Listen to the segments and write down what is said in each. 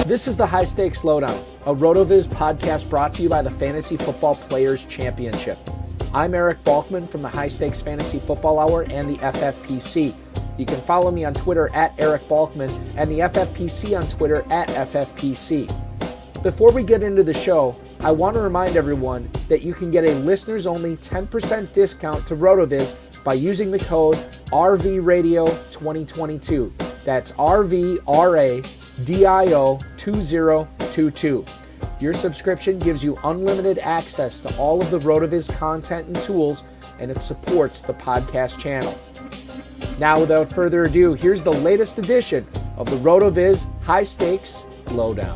This is the High-Stakes Lowdown, a RotoViz podcast brought to you by the Fantasy Football Players Championship. I'm Eric Balkman from the High-Stakes Fantasy Football Hour and the FFPC. You can follow me on Twitter at Eric Balkman and the FFPC on Twitter at FFPC. Before we get into the show, I want to remind everyone that you can get a listeners-only 10% discount to RotoViz by using the code RVRadio2022. That's RVRADIO2022. Your subscription gives you unlimited access to all of the RotoViz content and tools, and it supports the podcast channel. Now, without further ado, here's the latest edition of the RotoViz High-Stakes Lowdown.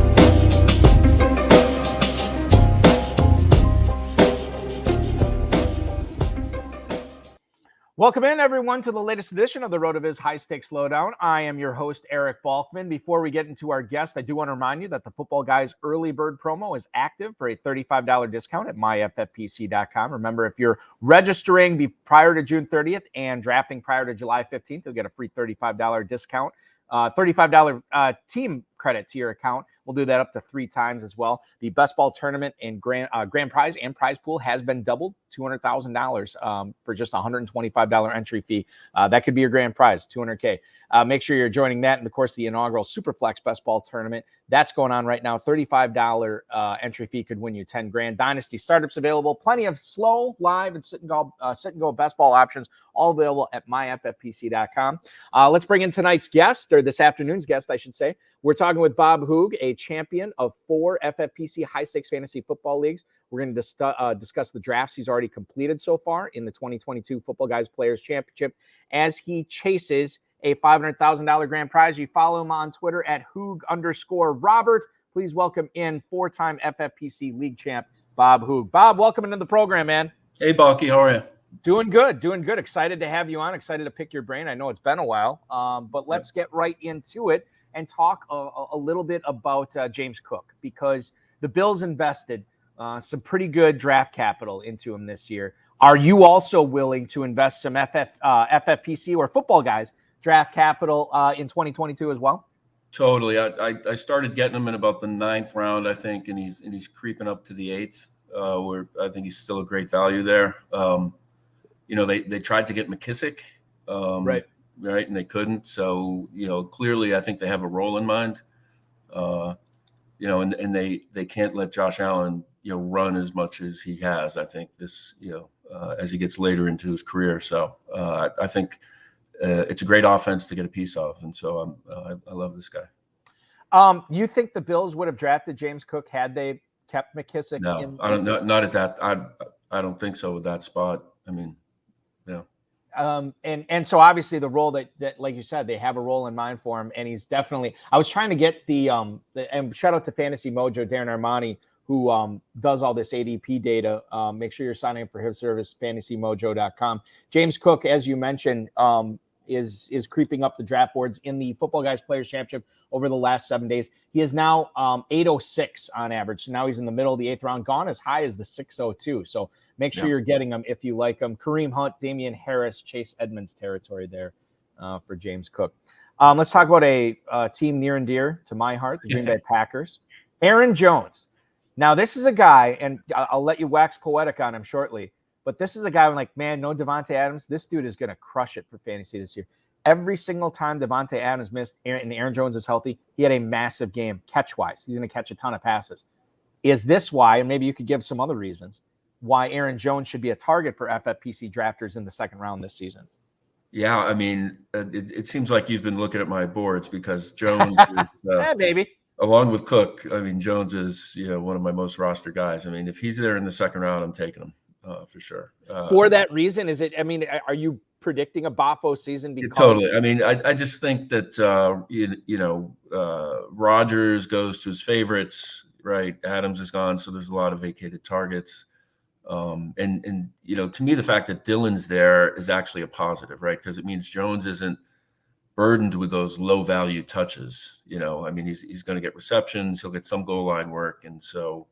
Welcome in, everyone, to the latest edition of the RotoViz High-Stakes Lowdown. I am your host, Eric Balkman. Before we get into our guest, I do want to remind you that the Footballguys early bird promo is active for a $35 discount at myffpc.com. Remember, if you're registering prior to June 30th and drafting prior to July 15th, you'll get a free $35 discount, $35 team credit to your account. We'll do that up to 3 times as well. The best ball tournament and grand prize and prize pool has been doubled, $200,000 for just $125 entry fee. That could be your grand prize, $200K. Make sure you're joining that. And of course, the inaugural Superflex best ball tournament that's going on right now. $35 entry fee could win you $10,000. Dynasty startups available. Plenty of slow, live, and sit and go best ball options, all available at myffpc.com. Let's bring in tonight's guest, or this afternoon's guest, I should say. We're talking with Bob Hoog, a champion of 4 FFPC high-stakes fantasy football leagues. We're going to discuss the drafts he's already completed so far in the 2022 Footballguys Players Championship as he chases a $500,000 grand prize. You follow him on Twitter at Hoog_Robert. Please welcome in 4-time FFPC league champ, Bob Hoog. Bob, welcome into the program, man. Hey, Balky, how are you? Doing good. Excited to have you on. Excited to pick your brain. I know it's been a while, but let's get right into it and talk a little bit about James Cook, because the Bills invested some pretty good draft capital into him this year. Are you also willing to invest some FFPC or Footballguys draft capital in 2022 as well? Totally. I started getting him in about the 9th round, I think, and he's creeping up to the 8th, where I think he's still a great value there. They tried to get McKissick, right, and they couldn't. So clearly, I think they have a role in mind. And they can't let Josh Allen run as much as he has. I think this as he gets later into his career. So I think it's a great offense to get a piece of, and so I love this guy. You think the Bills would have drafted James Cook had they kept McKissick? No, I don't. Not at that. I don't think so with that spot. I mean, yeah. And so obviously the role that like you said, they have a role in mind for him, and he's definitely. I was trying to get and shout out to Fantasy Mojo, Darren Armani, who does all this ADP data. Make sure you're signing up for his service, fantasymojo.com. James Cook, as you mentioned, is creeping up the draft boards in the Footballguys Players Championship over the last 7 days. He is now 806 on average. So now he's in the middle of the 8th round, gone as high as the 602. So make sure you're getting him if you like him. Kareem Hunt, Damian Harris, Chase Edmonds territory there for James Cook. Let's talk about a team near and dear to my heart, the Green Bay Packers. Aaron Jones. Now, this is a guy, and I'll let you wax poetic on him shortly, but this is a guy I'm like, man, no Devontae Adams. This dude is going to crush it for fantasy this year. Every single time Devontae Adams missed and Aaron Jones is healthy, he had a massive game catch-wise. He's going to catch a ton of passes. Is this why, and maybe you could give some other reasons, why Aaron Jones should be a target for FFPC drafters in the 2nd round this season? Yeah, I mean, it seems like you've been looking at my boards, because Jones is maybe. Along with Cook, I mean, Jones is one of my most roster guys. I mean, if he's there in the 2nd round, I'm taking him for sure. For that reason, is it? I mean, are you predicting a Buffo season? Totally. I mean, I just think that Rodgers goes to his favorites, right? Adams is gone, so there's a lot of vacated targets. To me, the fact that Dillon's there is actually a positive, right? Because it means Jones isn't burdened with those low value touches. I mean, he's going to get receptions, he'll get some goal line work, and so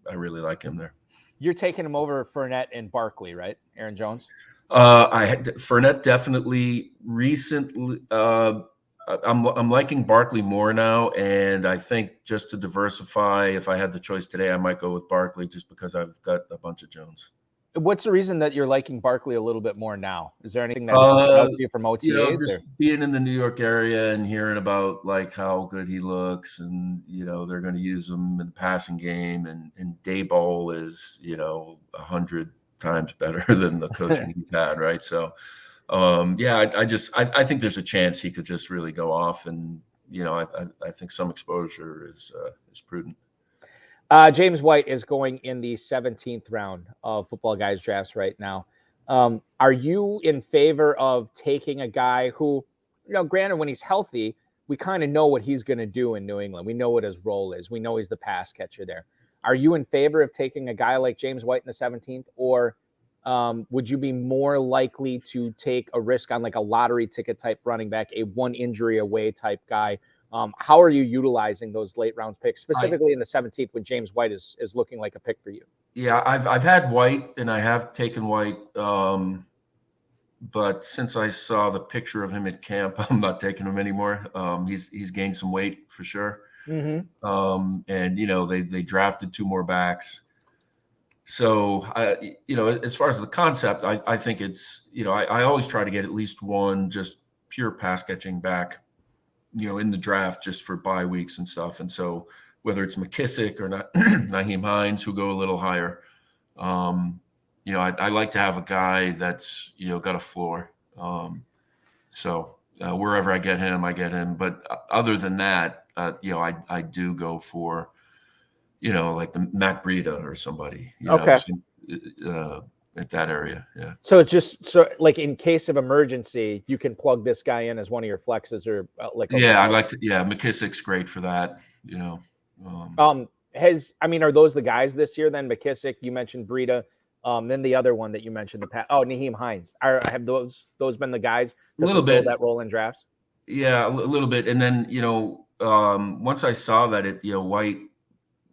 I really like him there. You're taking him over Fournette and Barkley, right? Aaron Jones. Fournette definitely recently. I'm liking Barkley more now, and I think just to diversify, if I had the choice today, I might go with Barkley just because I've got a bunch of Jones. What's the reason that you're liking Barkley a little bit more now? Is there anything that stood out to you from OTAs? Just being in the New York area and hearing about like how good he looks, and they're going to use him in the passing game, and Daboll is 100 times better than the coaching he's had, right? So, I think there's a chance he could just really go off, and I think some exposure is prudent. James White is going in the 17th round of Football Guys drafts right now. Are you in favor of taking a guy who, granted, when he's healthy, we kind of know what he's going to do in New England. We know what his role is. We know he's the pass catcher there. Are you in favor of taking a guy like James White in the 17th, or would you be more likely to take a risk on like a lottery ticket type running back, a one injury away type guy? How are you utilizing those late round picks, specifically in the 17th when James White is looking like a pick for you? Yeah, I've had White, and I have taken White, but since I saw the picture of him at camp, I'm not taking him anymore. He's gained some weight for sure, and they drafted 2 more backs. So as far as the concept, I think it's I always try to get at least one just pure pass catching back, in the draft just for bye weeks and stuff. And so whether it's McKissick or not, Nyheim Hines, who go a little higher, I like to have a guy that's, got a floor. So wherever I get him. But other than that, I do go for, like the Matt Breida or somebody, at that area. Yeah. So it's just like in case of emergency, you can plug this guy in as one of your flexes or I like to. Yeah, McKissick's great for that. Are those the guys this year? Then McKissick, you mentioned Breida, then the other one that you mentioned Nyheim Hines. Have those been the guys a little bit that role in drafts? Yeah, a little bit. And then once I saw that White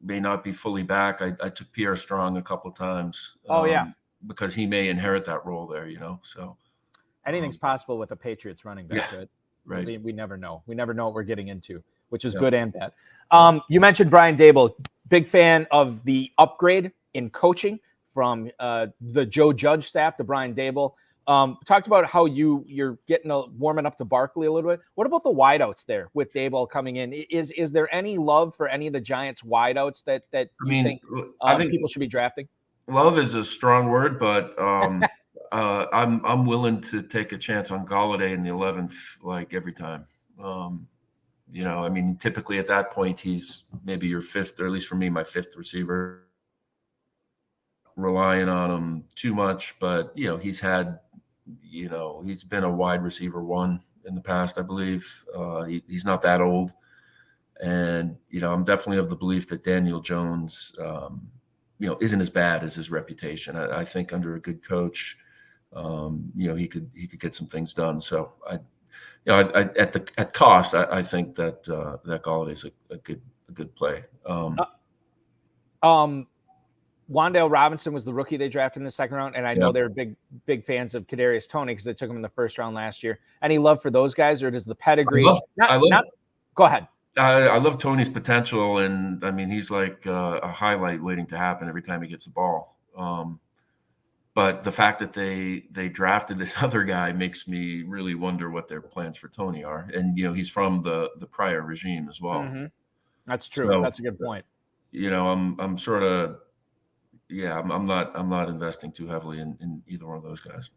may not be fully back, I took Pierre Strong a couple of times. Because he may inherit that role there, so anything's possible with a Patriots running back. Yeah, right. We never know. We never know what we're getting into, which is good and bad. You mentioned Brian Daboll, big fan of the upgrade in coaching from the Joe Judge staff to Brian Daboll. Talked about how you're getting warming up to Barkley a little bit. What about the wideouts there with Daboll coming in? Is there any love for any of the Giants wideouts that you think people should be drafting? Love is a strong word, but I'm willing to take a chance on Golladay in the 11th, like every time. Typically at that point he's maybe your 5th, or at least for me, my 5th receiver. Relying on him too much, but he's had, he's been a wide receiver 1 in the past, I believe. He's not that old, and I'm definitely of the belief that Daniel Jones isn't as bad as his reputation. I think under a good coach, he could get some things done. So at cost, I think that Galladay's a good play. Wan'Dale Robinson was the rookie they drafted in the 2nd round, and I know they're big fans of Kadarius Toney because they took him in the 1st round last year. Any love for those guys, or does the pedigree? Go ahead. I love Tony's potential, and he's like a highlight waiting to happen every time he gets the ball. But the fact that they drafted this other guy makes me really wonder what their plans for Tony are. And he's from the prior regime as well. Mm-hmm. That's true. So, that's a good point. I'm sort of I'm not investing too heavily in either one of those guys.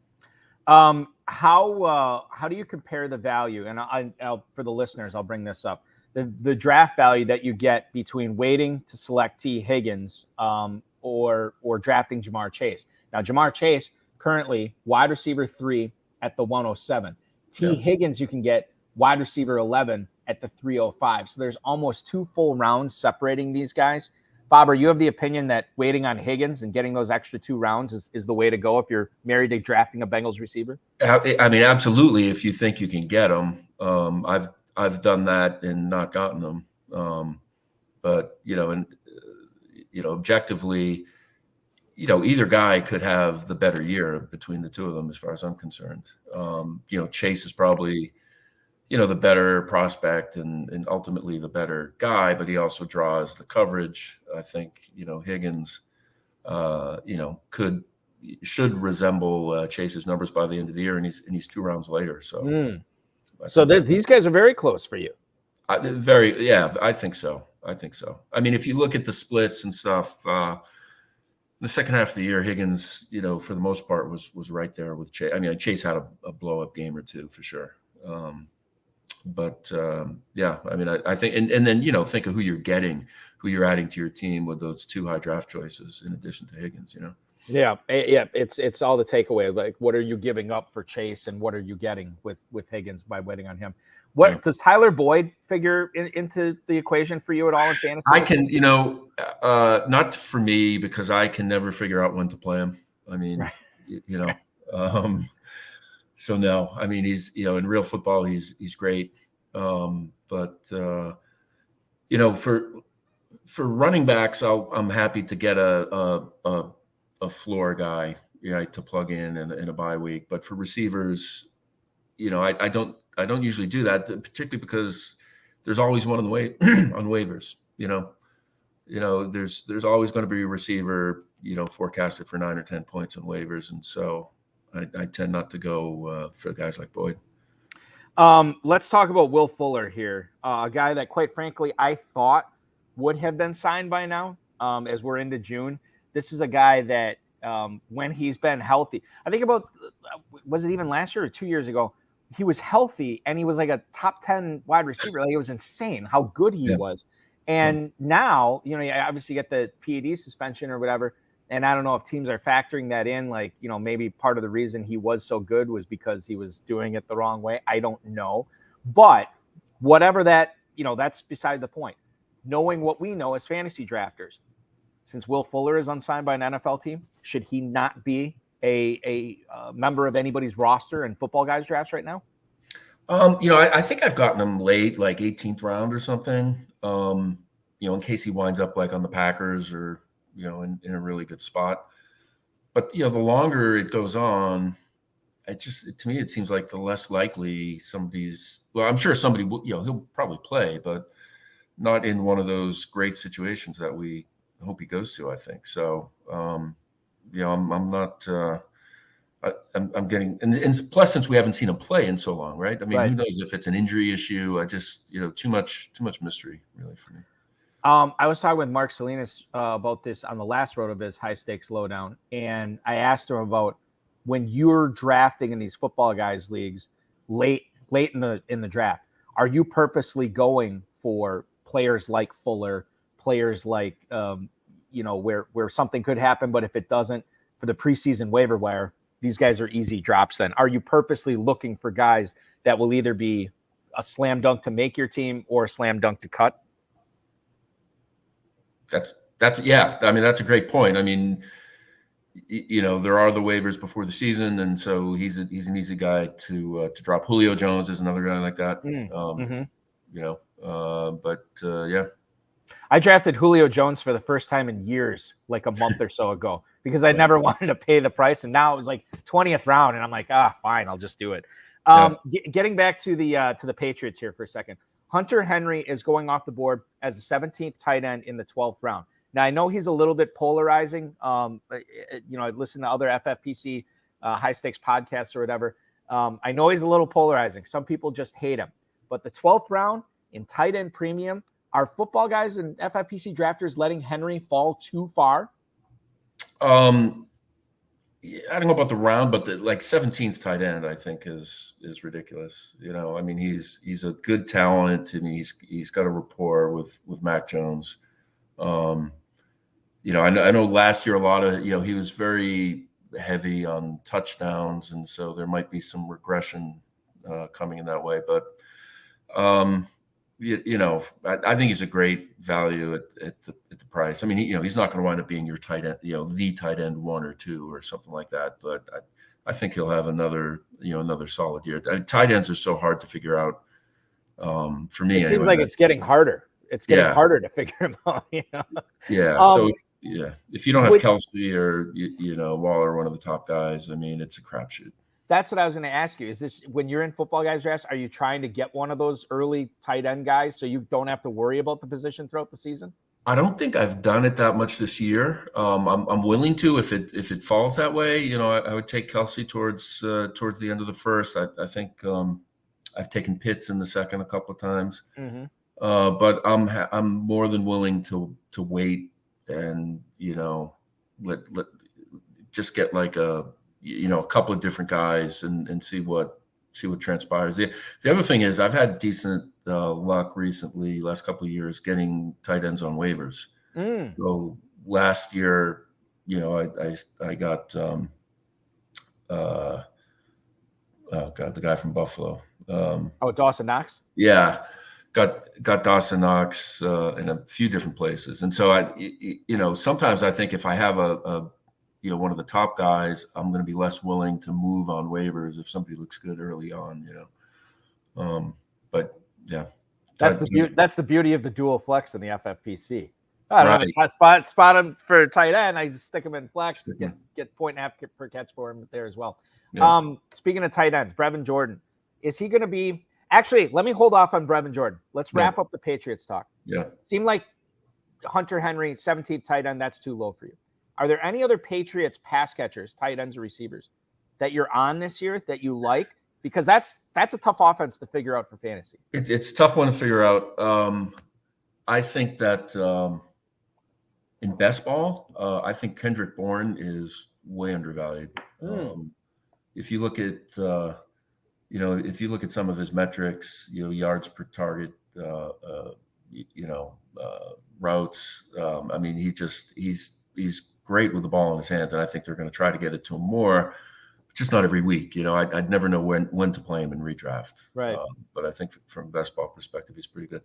How do you compare the value? And I'll for the listeners, I'll bring this up. The draft value that you get between waiting to select T. Higgins or drafting Jamar Chase. Now, Jamar Chase currently wide receiver 3 at the 107. T. Higgins you can get wide receiver 11 at the 305. So there's almost 2 full rounds separating these guys. Bob, are you of the opinion that waiting on Higgins and getting those extra 2 rounds is the way to go if you're married to drafting a Bengals receiver? Absolutely. If you think you can get them, I've done that and not gotten them. But objectively, either guy could have the better year between the 2 of them, as far as I'm concerned. Chase is probably the better prospect and ultimately the better guy, but he also draws the coverage. I think, Higgins, should resemble Chase's numbers by the end of the year, and he's 2 rounds later. So, these guys are very close for you. I think so. I mean, if you look at the splits and stuff, the second half of the year, Higgins, for the most part was right there with Chase. I mean, Chase had a blow up game or two for sure. I mean, I think, and then, think of who you're getting, who you're adding to your team with those 2 high draft choices in addition to Higgins, Yeah. It's all the takeaway. Like, what are you giving up for Chase, and what are you getting with Higgins by waiting on him? What does Tyler Boyd figure into the equation for you at all in fantasy? I can, not for me, because I can never figure out when to play him. I mean, right. So no, I mean, he's, in real football, he's great. For running backs, I'm happy to get a floor guy, to plug in a bye week. But for receivers, I don't usually do that, particularly because there's always one on the way on waivers. There's always going to be a receiver, forecasted for 9 or 10 points on waivers, and so I tend not to go for guys like Boyd. Let's talk about Will Fuller here, a guy that, quite frankly, I thought would have been signed by now, as we're into June. This is a guy that, when he's been healthy, I think about, was it even last year or 2 years ago, he was healthy and he was like a top 10 wide receiver. Like, it was insane how good he was. And now, you obviously get the PED suspension or whatever. And I don't know if teams are factoring that in. Like, maybe part of the reason he was so good was because he was doing it the wrong way. I don't know. But whatever that, that's beside the point. Knowing what we know as fantasy drafters, since Will Fuller is unsigned by an NFL team, should he not be a member of anybody's roster in Football Guys drafts right now? I think I've gotten him late, like 18th round or something. In case he winds up like on the Packers or, in a really good spot. But, the longer it goes on, to me, it seems like the less likely I'm sure somebody will, he'll probably play, but not in one of those great situations that we hope he goes to, I think. So, I'm not, I'm getting, and plus, since we haven't seen him play in so long, right? I mean, Who knows if it's an injury issue? I just, too much mystery really for me. I was talking with Mark Salinas about this on the last RotoViz High-Stakes Lowdown, and I asked him about when you're drafting in these Football Guys leagues late in the draft, are you purposely going for players like Fuller, players like where something could happen, but if it doesn't, for the preseason waiver wire, these guys are easy drops? Then are you purposely looking for guys that will either be a slam dunk to make your team or a slam dunk to cut? That's yeah. I mean, that's a great point. I mean, there are the waivers before the season, and so he's an easy guy to drop. Julio Jones is another guy like that. Yeah. I drafted Julio Jones for the first time in years, like a month or so ago, because I never wanted to pay the price, and now it was like 20th round, and I'm like, fine, I'll just do it. Getting back to the Patriots here for a second. Hunter Henry is going off the board as a 17th tight end in the 12th round. Now, I know he's a little bit polarizing. I've listened to other FFPC high-stakes podcasts or whatever. I know he's a little polarizing. Some people just hate him. But the 12th round in tight end premium, are Football Guys and FFPC drafters letting Henry fall too far? I don't know about the round, but the 17th tight end, I think is ridiculous. I mean, he's a good talent, and he's got a rapport with Mac Jones. I know last year a lot of, he was very heavy on touchdowns, and so there might be some regression coming in that way. But I think he's a great value at the price. I mean, he's not going to wind up being your tight end, the tight end 1 or 2 or something like that. But I think he'll have another solid year. Tight ends are so hard to figure out. For me, it seems like it's getting harder. It's getting harder to figure him out. Yeah. So if you don't have Kelsey or Waller, one of the top guys, I mean, it's a crapshoot. That's what I was going to ask you. Is this when you're in Football Guys drafts, are you trying to get one of those early tight end guys so you don't have to worry about the position throughout the season? I don't think I've done it that much this year. I'm willing to if it falls that way. You know, I would take Kelsey towards the end of the first. I think I've taken Pitts in the second a couple of times, but I'm more than willing to wait and let just get like a couple of different guys and see what transpires. The other thing is I've had decent luck recently, last couple of years, getting tight ends on waivers. So last year, I got the guy from Buffalo. Dawson Knox. Yeah, got Dawson Knox in a few different places, and so sometimes I think if I have a one of the top guys, I'm going to be less willing to move on waivers if somebody looks good early on, but yeah, that's the beauty of the dual flex in the FFPC. Right. I don't have a spot him for a tight end. I just stick him in flex, get point and a half per catch for him there as well. Yeah. Speaking of tight ends, Revis Jordan, is he going to be? Actually, let me hold off on Revis Jordan. Let's wrap up the Patriots talk. Yeah, seemed like Hunter Henry, 17th tight end. That's too low for you. Are there any other Patriots pass catchers, tight ends or receivers that you're on this year that you like? Because that's a tough offense to figure out for fantasy. It's a tough one to figure out. I think that in best ball, I think Kendrick Bourne is way undervalued. If you look at some of his metrics, yards per target, routes. I mean, he's great with the ball in his hands, and I think they're going to try to get it to him more, just not every week. I'd never know when to play him in redraft. Right. But I think from a best ball perspective, he's pretty good.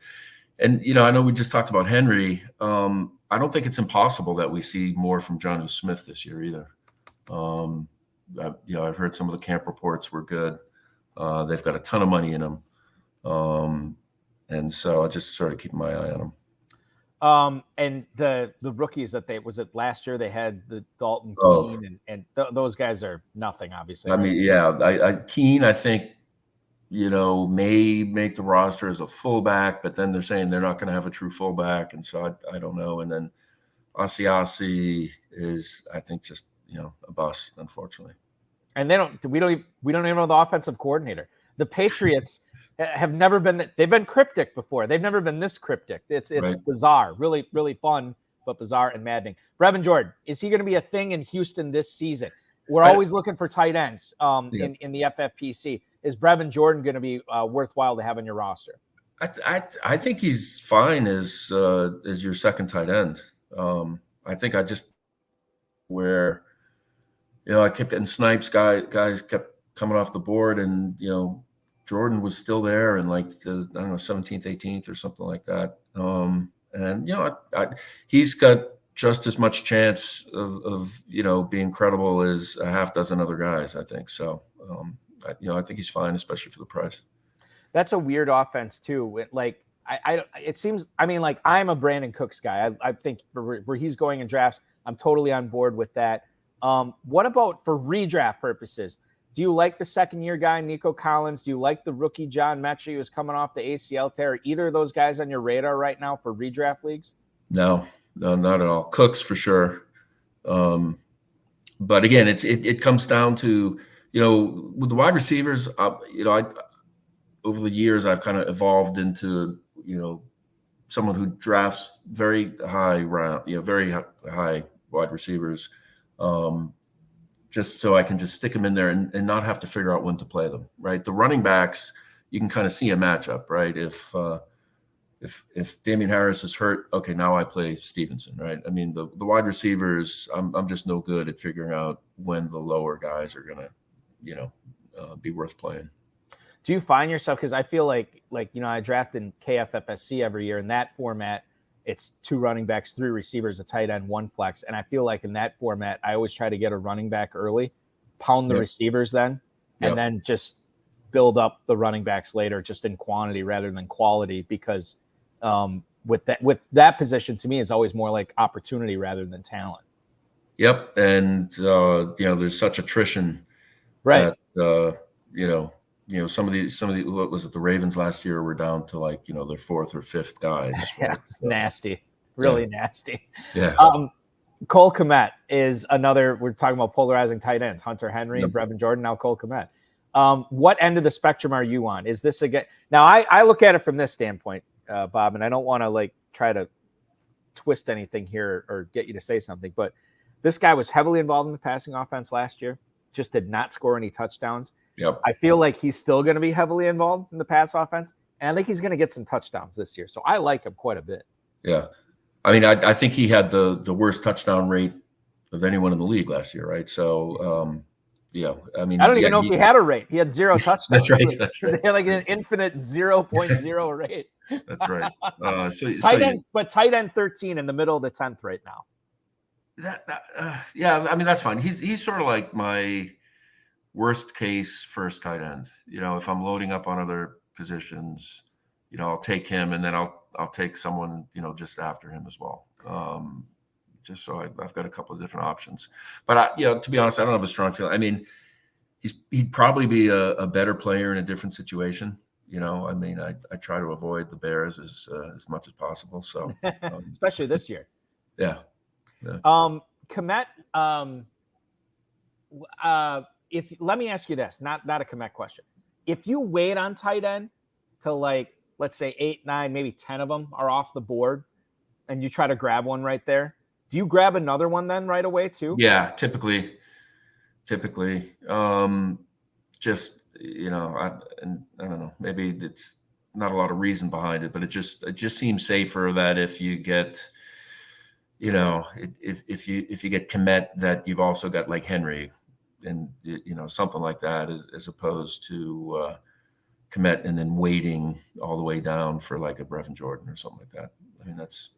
And, I know we just talked about Henry. I don't think it's impossible that we see more from Jonnu Smith this year either. I've heard some of the camp reports were good. They've got a ton of money in them. And so I just sort of keep my eye on them. And the rookies that last year they had the Dalton Keene and those guys are nothing, obviously. I mean, yeah, Keene, I think, may make the roster as a fullback, but then they're saying they're not going to have a true fullback. And so I don't know. And then Asiasi is, I think, just, a bust, unfortunately. And we don't even know the offensive coordinator. The Patriots have never been. They've been cryptic before. They've never been this cryptic. It's right. Bizarre, really, really fun, but bizarre and maddening. Revis Jordan, is he going to be a thing in Houston this season? We're always looking for tight ends in the FFPC. Is Revis Jordan going to be worthwhile to have on your roster? I think he's fine as your second tight end. I think where I kept getting snipes. Guys kept coming off the board, and Jordan was still there in like the 17th, 18th or something like that. And he's got just as much chance of being credible as a half dozen other guys, I think. So I think he's fine, especially for the price. That's a weird offense too. It seems, I'm a Brandon Cooks guy. I think where he's going in drafts, I'm totally on board with that. What about for redraft purposes? Do you like the second-year guy, Nico Collins? Do you like the rookie John Mechie who's coming off the ACL tear? Are either of those guys on your radar right now for redraft leagues? No, not at all. Cooks for sure. But again, it comes down to, with the wide receivers, over the years, I've kind of evolved into, someone who drafts very high round, very high wide receivers. Just so I can just stick them in there and not have to figure out when to play them, right? The running backs, you can kind of see a matchup, right? If Damian Harris is hurt, okay, now I play Stevenson, right? I mean, the wide receivers, I'm just no good at figuring out when the lower guys are gonna, be worth playing. Do you find yourself, because I feel like I draft in KFFSC every year in that format. It's 2 running backs, 3 receivers, a tight end, 1 flex. And I feel like in that format, I always try to get a running back early, pound the receivers then, and then just build up the running backs later, just in quantity rather than quality, because with that position, to me, it's always more like opportunity rather than talent. Yep. And, there's such attrition Right. That some of the what was it, the Ravens last year were down to like their fourth or fifth guys. Yeah, Right? it's nasty, really nasty. Yeah. Cole Kmet is another. We're talking about polarizing tight ends: Hunter Henry, Yep. Revis Jordan, now Cole Kmet. What end of the spectrum are you on? Is this again? Now, I look at it from this standpoint, Bob, and I don't want to like try to twist anything here or get you to say something, but this guy was heavily involved in the passing offense last year. Just did not score any touchdowns. Yep. I feel like he's still going to be heavily involved in the pass offense, and I think he's going to get some touchdowns this year. So I like him quite a bit. Yeah. I mean, I think he had the worst touchdown rate of anyone in the league last year, right? So, I mean, I don't even know if he had a rate. He had 0 touchdowns. That's right. That's right. He had like an infinite 0.0 rate. That's right. But tight end 13 in the middle of the 10th right now. Yeah, I mean, that's fine. He's sort of like my worst case first tight end. If I'm loading up on other positions, I'll take him, and then I'll take someone, just after him as well. Just so I've got a couple of different options. But to be honest, I don't have a strong feeling. I mean, he'd probably be a better player in a different situation. I mean, I try to avoid the Bears as much as possible. So, especially this year. Yeah. Kmet. Let me ask you this, not a Kmet question. If you wait on tight end till like, let's say 8, 9, maybe 10 of them are off the board, and you try to grab one right there, do you grab another one then right away too? Yeah, typically. Just I don't know. Maybe it's not a lot of reason behind it, but it just seems safer that if you get, if you get Kmet, that you've also got like Henry, and something like that, as opposed to Kmet and then waiting all the way down for like a Revis Jordan or something like that. I mean, that's.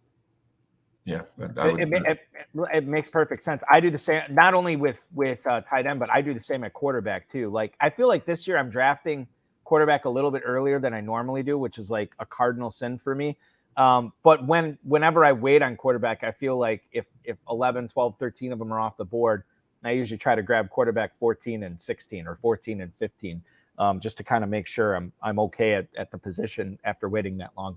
Yeah, it makes perfect sense. I do the same, not only with tight end, but I do the same at quarterback too. Like, I feel like this year I'm drafting quarterback a little bit earlier than I normally do, which is like a cardinal sin for me. But whenever I wait on quarterback, I feel like if 11, 12, 13 of them are off the board, I usually try to grab quarterback 14 and 16 or 14 and 15, just to kind of make sure I'm okay at the position after waiting that long.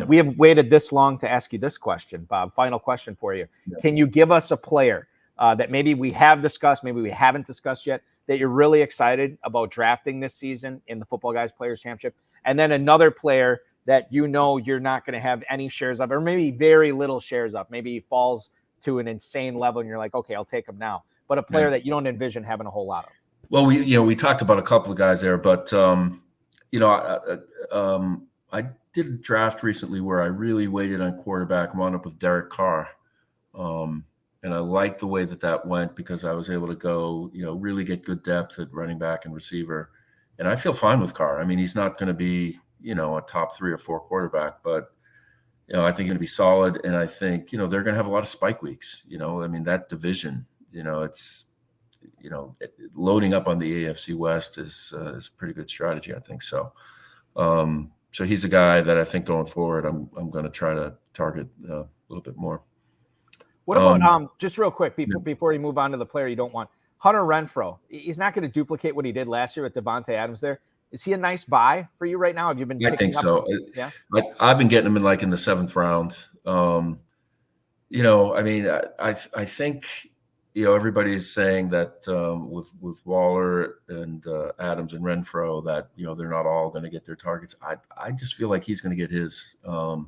We have waited this long to ask you this question, Bob. Final question for you. Yep. Can you give us a player that maybe we have discussed, maybe we haven't discussed yet, that you're really excited about drafting this season in the Footballguys Players Championship? And then another player that you're not going to have any shares of, or maybe very little shares of. Maybe he falls to an insane level and you're like, okay, I'll take him now. But a player that you don't envision having a whole lot of. Well, we talked about a couple of guys there, but I did a draft recently where I really waited on quarterback, wound up with Derek Carr. And I liked the way that went because I was able to go, really get good depth at running back and receiver. And I feel fine with Carr. I mean, he's not going to be, a top 3 or 4 quarterback, but, I think he's going to be solid. And I think, they're going to have a lot of spike weeks. I mean, that division, it's, loading up on the AFC West is a pretty good strategy, I think so. So he's a guy that I think going forward, I'm going to try to target a little bit more. What about just real quick before you move on to the player you don't want, Hunter Renfrow? He's not going to duplicate what he did last year with Devontae Adams there. Is he a nice buy for you right now? Have you been? I think so. Yeah, I've been getting him in the 7th round. I mean, I think. Everybody's saying that with Waller and Adams and Renfrow that they're not all going to get their targets. I just feel like he's going to get his. McDaniel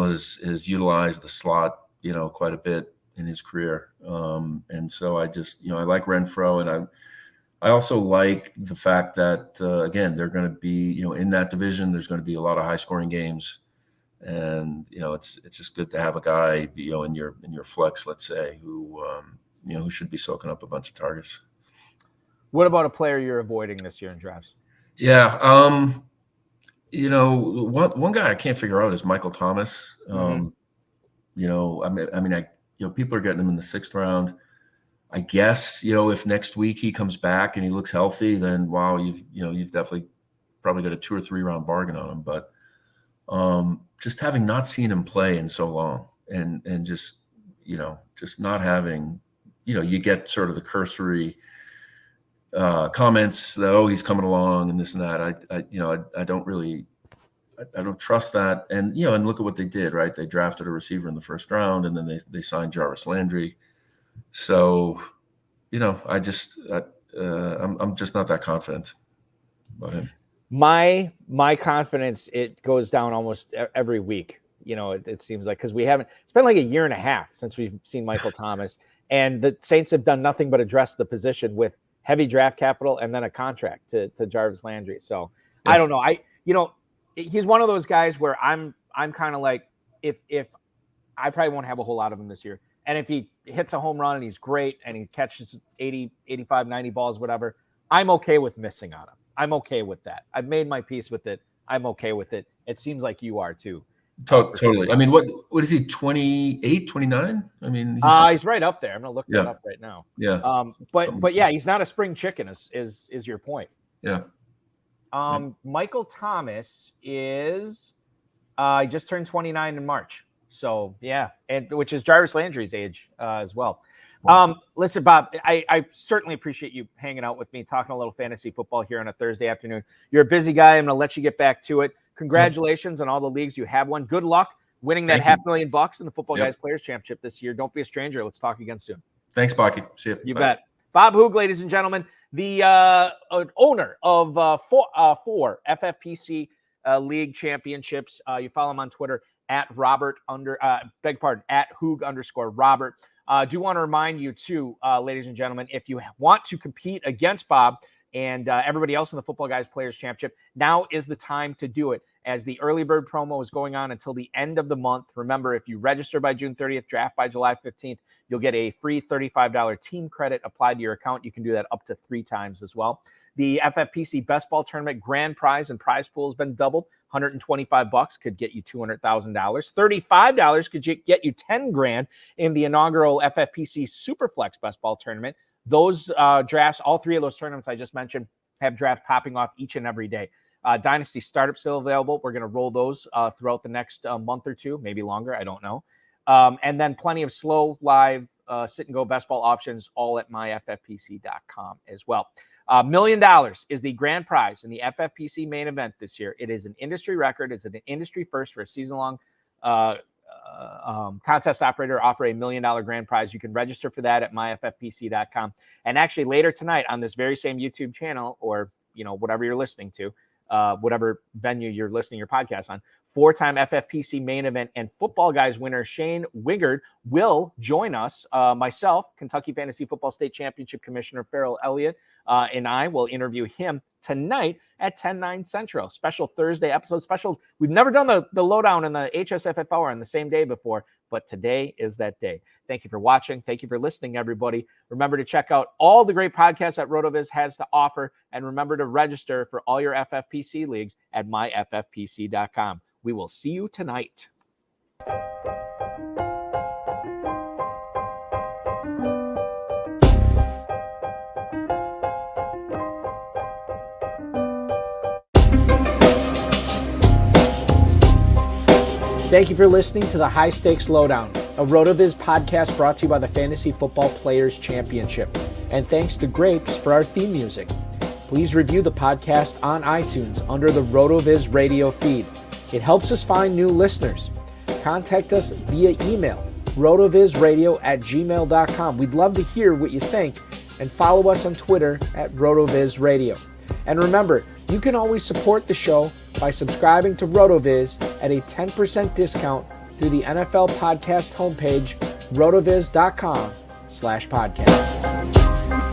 has utilized the slot quite a bit in his career, and so I just I like Renfrow, and I also like the fact that again they're going to be in that division. There's going to be a lot of high scoring games. And it's just good to have a guy in your flex, let's say, who who should be soaking up a bunch of targets. What about a player you're avoiding this year in drafts? Yeah, one guy I can't figure out is Michael Thomas. I mean, people are getting him in the 6th round. I guess if next week he comes back and he looks healthy, then wow, you've definitely probably got a 2 or 3 round bargain on him, but. Just having not seen him play in so long and just, just not having, you get sort of the cursory comments that, oh, he's coming along and this and that. I don't trust that. And, and look at what they did, right? They drafted a receiver in the first round, and then they signed Jarvis Landry. So, I'm just not that confident about him. My confidence, it goes down almost every week. It seems like, because it's been like a year and a half since we've seen Michael Thomas, and the Saints have done nothing but address the position with heavy draft capital and then a contract to Jarvis Landry. So yeah. I don't know. He's one of those guys where I'm kind of like, if I probably won't have a whole lot of him this year. And if he hits a home run and he's great and he catches 80, 85, 90 balls, whatever, I'm okay with missing on him. I'm okay with that. I've made my peace with it. I'm okay with it. It seems like you are too. Totally. I mean, what is he, 28, 29? I mean, he's right up there. I'm going to look that up right now. Yeah. But yeah, he's not a spring chicken is your point. Yeah. Michael Thomas is he just turned 29 in March. So yeah, and which is Jarvis Landry's age as well. Listen, Bob, I certainly appreciate you hanging out with me, talking a little fantasy football here on a Thursday afternoon. You're a busy guy. I'm going to let you get back to it. Congratulations on all the leagues you have won. Good luck winning that $500,000 in the Footballguys Players Championship this year. Don't be a stranger. Let's talk again soon. Thanks, Baki. See you. You bet. Bob Hoog, ladies and gentlemen, the owner of four FFPC league championships. You follow him on Twitter at Hoog_Robert. Do want to remind you too, ladies and gentlemen, if you want to compete against Bob and everybody else in the Footballguys Players Championship, now is the time to do it, as the early bird promo is going on until the end of the month. Remember, if you register by June 30th, draft by July 15th, you'll get a free $35 team credit applied to your account. You can do that up to 3 times as well. The FFPC Best Ball Tournament grand prize and prize pool has been doubled. $125 could get you $200,000. $35 could get you $10,000 in the inaugural FFPC Superflex Best Ball Tournament. Those drafts, all 3 of those tournaments I just mentioned, have drafts popping off each and every day. Dynasty Startup still available. We're going to roll those throughout the next month or 2, maybe longer. I don't know. And then plenty of slow, live, sit and go best ball options, all at myffpc.com as well. $1 million is the grand prize in the FFPC main event this year. It is an industry record. It's an industry first for a season-long contest operator offer a $1 million grand prize. You can register for that at myffpc.com. And actually later tonight on this very same YouTube channel, or whatever you're listening to, whatever venue you're listening to your podcast on, 4-time FFPC main event and Footballguys winner Shane Wigard will join us. Myself, Kentucky Fantasy Football State Championship Commissioner Farrell Elliott, and I will interview him tonight at 10/9 Central. Special Thursday episode. Special. We've never done the lowdown and the HSFF hour on the same day before, but today is that day. Thank you for watching. Thank you for listening, everybody. Remember to check out all the great podcasts that RotoViz has to offer, and remember to register for all your FFPC leagues at myffpc.com. We will see you tonight. Thank you for listening to the High-Stakes Lowdown, a RotoViz podcast brought to you by the Fantasy Football Players Championship. And thanks to Grapes for our theme music. Please review the podcast on iTunes under the RotoViz radio feed. It helps us find new listeners. Contact us via email, rotovizradio@gmail.com. We'd love to hear what you think, and follow us on Twitter at RotoVizRadio. And remember, you can always support the show by subscribing to RotoViz at a 10% discount through the NFL podcast homepage, rotoviz.com/podcast.